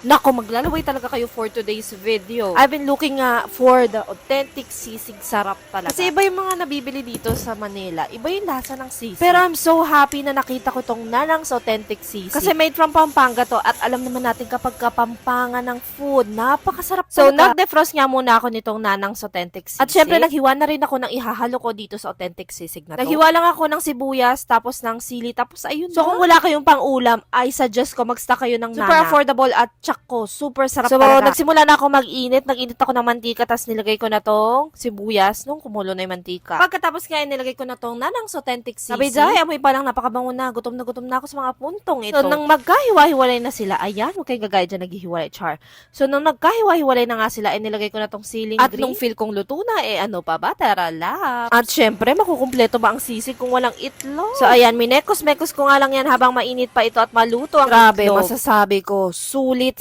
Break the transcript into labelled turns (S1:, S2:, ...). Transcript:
S1: Nako, maglalaway talaga kayo for today's video. I've been looking for the authentic sisig sarap talaga. Kasi iba yung mga nabibili dito sa Manila. Iba yung lasa ng sisig. Pero I'm so happy na nakita ko tong Nanang's Authentic Sisig. Kasi made from Pampanga to at alam naman natin kapag kapampangan ng food, napakasarap talaga. So, nag-defrost nga muna ako nitong Nanang's Authentic Sisig. At syempre, naghiwa na rin ako ng ihahalo ko dito sa authentic sisig na to. Naghiwa lang ako ng sibuyas, tapos ng sili, tapos ayun. So, kung wala kayong pang-ulam, I suggest ko mag-stock kayo ng Super affordable at ko, super sarap talaga. So, nagsimula na ako mag-init. Nag-init ako ng mantika, tapos nilagay ko na tong sibuyas nung kumulo na yung mantika. Pagkatapos kaya nilagay ko na tong Nanang's Authentic Sisig. Sabi, Jai, amoy pa lang napakabango na. Gutom na ako sa mga puntong ito. So, nang magkahiwa-hiwalay na sila, ayan, huwag kayo gagaya dyan, naghihiwalay, char. So, nung nagkahiwa-hiwalay na nga sila, nilagay ko na tong siling green. At nung feel kong luto na, ano pa ba? Tara lang. At syempre, makukumpleto ba ang sisig kung walang itlog? So, ayan, minekos-mekos ko nga lang yan habang mainit pa ito at maluto ang itlog. Grabe, masasabi ko, sulit